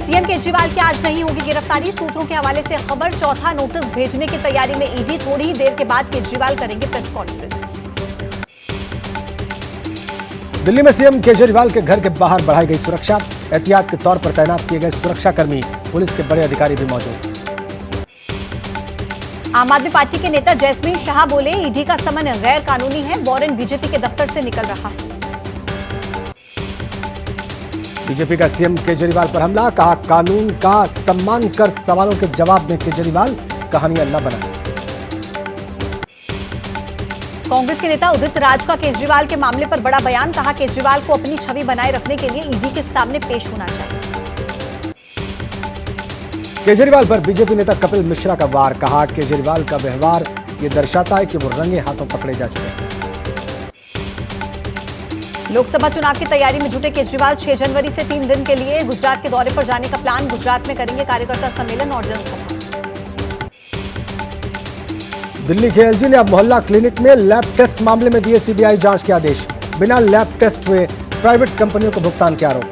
CM Kejriwal की आज नहीं होगी गिरफ्तारी। सूत्रों के हवाले से खबर। चौथा नोटिस भेजने की तैयारी में ईडी। थोड़ी ही देर के बाद केजरीवाल करेंगे प्रेस कॉन्फ्रेंस। दिल्ली में सीएम केजरीवाल के घर के बाहर बढ़ाई गई सुरक्षा। एहतियात के तौर पर तैनात किए गए सुरक्षाकर्मी, पुलिस के बड़े अधिकारी भी मौजूद। आम आदमी पार्टी के नेता जैस्मीन शाह बोले, ईडी का समन गैर कानूनी है। वारंट बीजेपी के दफ्तर से निकल रहा है। बीजेपी का सीएम केजरीवाल पर हमला। कहा, कानून का सम्मान कर सवालों के जवाब में केजरीवाल, कहानियां न बनाएं। कांग्रेस के नेता उदित राज का केजरीवाल के मामले पर बड़ा बयान। कहा, केजरीवाल को अपनी छवि बनाए रखने के लिए ईडी के सामने पेश होना चाहिए। केजरीवाल पर बीजेपी नेता कपिल मिश्रा का वार। कहा, केजरीवाल का व्यवहार ये दर्शाता है कि वो रंगे हाथों पकड़े जा चुके हैं। लोकसभा चुनाव की तैयारी में जुटे केजरीवाल 6 जनवरी से 3 दिन के लिए गुजरात के दौरे पर जाने का प्लान। गुजरात में करेंगे कार्यकर्ता सम्मेलन और जनसभा। दिल्ली के एलजी ने अब मोहल्ला क्लिनिक में लैब टेस्ट मामले में दिए सीबीआई जांच के आदेश। बिना लैब टेस्ट हुए प्राइवेट कंपनियों को भुगतान के आरोप।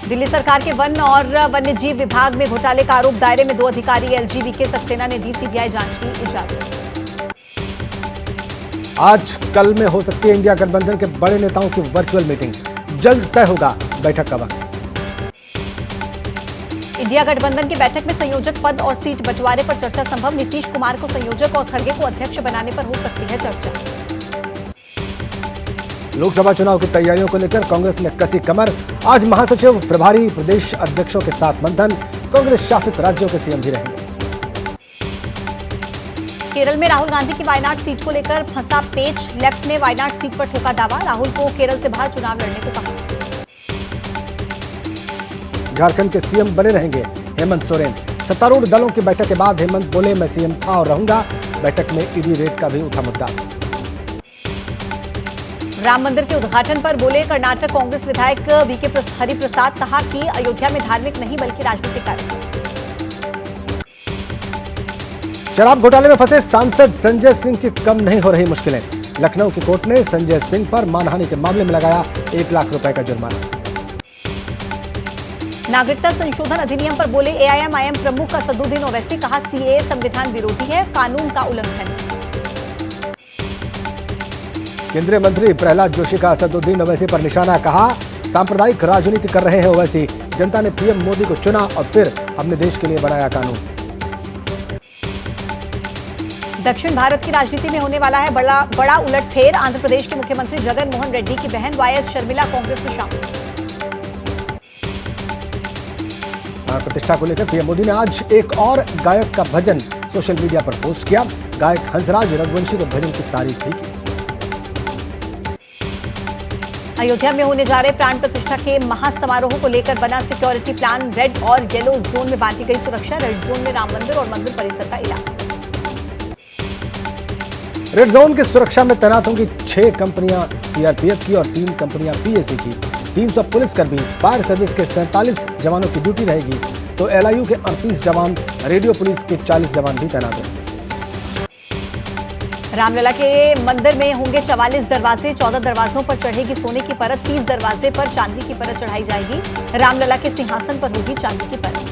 दिल्ली सरकार के वन और वन्यजीव विभाग में घोटाले का आरोप। दायरे में 2 अधिकारी एलजी वीके सक्सेना ने दी सीबीआई जांच की इजाजत। आज कल में हो सकती है इंडिया गठबंधन के बड़े नेताओं की वर्चुअल मीटिंग। जल्द तय होगा बैठक का वक्त। इंडिया गठबंधन की बैठक में संयोजक पद और सीट बंटवारे पर चर्चा संभव। नीतीश कुमार को संयोजक और खड़गे को अध्यक्ष बनाने पर हो सकती है चर्चा। लोकसभा चुनाव की तैयारियों को लेकर कांग्रेस ने कसी कमर। आज महासचिव, प्रभारी प्रदेश अध्यक्षों के साथ मंथन। कांग्रेस शासित राज्यों के सीएम भी रहेंगे। केरल में राहुल गांधी की वायनाड सीट को लेकर फंसा पेच। लेफ्ट ने वायनाड सीट पर ठोका दावा। राहुल को केरल से बाहर चुनाव लड़ने को कहा। झारखंड के सीएम बने रहेंगे हेमंत सोरेन। सत्तारूढ़ दलों की बैठक के बाद हेमंत बोले, मैं सीएम था और रहूंगा। बैठक में ईडी रेड का भी उठा मुद्दा। राम मंदिर के उद्घाटन पर बोले कर्नाटक कांग्रेस विधायक वीके हरिप्रसाद। कहा कि अयोध्या में धार्मिक नहीं बल्कि राजनीतिक कार्यक्रम। शराब घोटाले में फंसे सांसद संजय सिंह की कम नहीं हो रही मुश्किलें। लखनऊ की कोर्ट ने संजय सिंह पर मानहानि के मामले में लगाया 1 लाख रुपए का जुर्माना। नागरिकता संशोधन अधिनियम पर बोले एआईएमआईएम प्रमुख असदुद्दीन ओवैसी। कहा, सीएए संविधान विरोधी है, कानून का उल्लंघन। केंद्रीय मंत्री प्रहलाद जोशी का असदुद्दीन ओवैसी पर निशाना। कहा, सांप्रदायिक राजनीति कर रहे हैं ओवैसी। जनता ने पीएम मोदी को चुना और फिर हमने देश के लिए बनाया कानून। दक्षिण भारत की राजनीति में होने वाला है बड़ा उलटफेर। आंध्र प्रदेश के मुख्यमंत्री जगन मोहन रेड्डी की बहन वाईएस शर्मिला कांग्रेस में शामिल। प्रतिष्ठा को लेकर पीएम मोदी ने आज एक और गायक का भजन सोशल मीडिया पर पोस्ट किया। गायक हंसराज रघुवंशी ने भजन की तारीफ भी की। अयोध्या में होने जा रहे प्राण प्रतिष्ठा के महासमारोह को लेकर बना सिक्योरिटी प्लान। रेड और येलो जोन में बांटी गई सुरक्षा। रेड जोन में राम मंदिर और मंदिर परिसर का इलाका। रेड जोन की सुरक्षा में तैनात होंगी 6 कंपनियां सीआरपीएफ की और 3 कंपनियां पीएसी की। 300 पुलिसकर्मी, फायर सर्विस के 47 जवानों की ड्यूटी रहेगी, तो एलआईयू के 38 जवान, रेडियो पुलिस के 40 जवान भी तैनात हैं। रामलला के मंदिर में होंगे 44 दरवाजे। 14 दरवाजों पर चढ़ेगी सोने की परत। 30 दरवाजे पर चांदी की परत चढ़ाई जाएगी। रामलला के सिंहासन पर होगी चांदी की परत।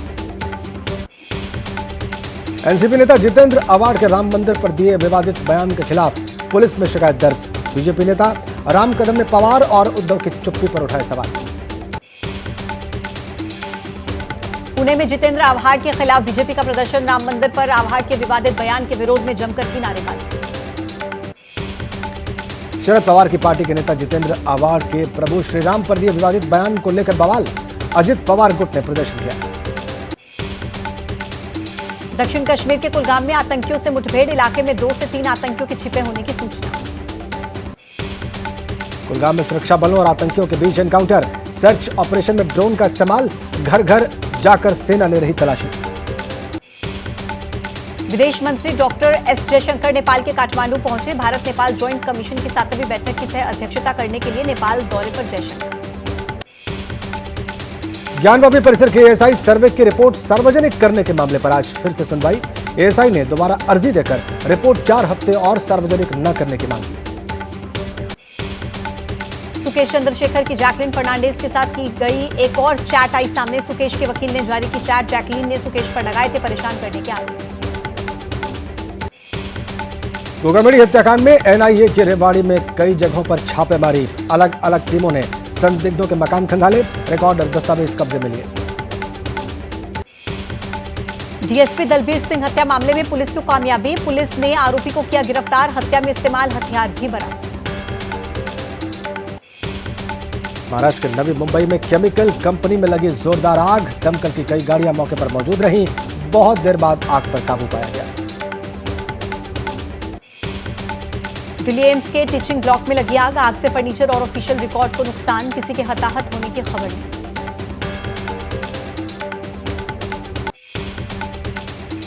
एनसीपी नेता जितेंद्र अवार्ड के राम मंदिर पर दिए विवादित बयान के खिलाफ पुलिस में शिकायत दर्ज। बीजेपी नेता राम कदम ने पवार और उद्धव की चुप्पी पर उठाए सवाल। पुणे में जितेंद्र आव्हाड के खिलाफ बीजेपी का प्रदर्शन। राम मंदिर पर आव्हाड के विवादित बयान के विरोध में जमकर की नारेबाजी। शरद पवार की पार्टी के नेता जितेंद्र आव्हाड के प्रभु श्रीराम पर दिए विवादित बयान को लेकर बवाल। अजित पवार गुट ने प्रदर्शन किया। दक्षिण कश्मीर के कुलगाम में आतंकियों से मुठभेड़। इलाके में 2 से 3 आतंकियों के छिपे होने की सूचना। कुलगाम में सुरक्षा बलों और आतंकियों के बीच एनकाउंटर। सर्च ऑपरेशन में ड्रोन का इस्तेमाल। घर घर जाकर सेना ले रही तलाशी। विदेश मंत्री डॉक्टर एस जयशंकर नेपाल के काठमांडू पहुंचे। भारत नेपाल ज्वाइंट कमीशन की 7वीं बैठक की सह अध्यक्षता करने के लिए नेपाल दौरे पर जयशंकर। ज्ञानवापी परिसर के एएसआई सर्वे की रिपोर्ट सार्वजनिक करने के मामले पर आज फिर से सुनवाई। एएसआई ने दोबारा अर्जी देकर रिपोर्ट 4 हफ्ते और सार्वजनिक न करने की मांग की। सुकेश चंद्रशेखर की जैकलीन फर्नांडिस के साथ की गई एक और चैट आई सामने। सुकेश के वकील ने जारी की चैट। जैकलीन ने सुकेश पर लगाए थे परेशान करने के आरोप। गोगामेडी हत्याकांड में एनआईए की रेवाड़ी में कई जगहों पर छापेमारी। अलग अलग टीमों ने संदिग्धों के मकान खंगाले। रिकॉर्ड और दस्तावेज कब्जे में लिए। डीएसपी दलबीर सिंह हत्या मामले में पुलिस को कामयाबी। पुलिस ने आरोपी को किया गिरफ्तार। हत्या में इस्तेमाल हथियार भी बरामद। महाराष्ट्र के नवी मुंबई में केमिकल कंपनी में लगी जोरदार आग। दमकल की कई गाड़ियां मौके पर मौजूद रहीं। बहुत देर बाद आग पर काबू पाया गया। दिल्ली एम्स के टीचिंग ब्लॉक में लगी आग। आग से फर्नीचर और ऑफिशियल रिकॉर्ड को नुकसान। किसी के हताहत होने की खबर नहीं।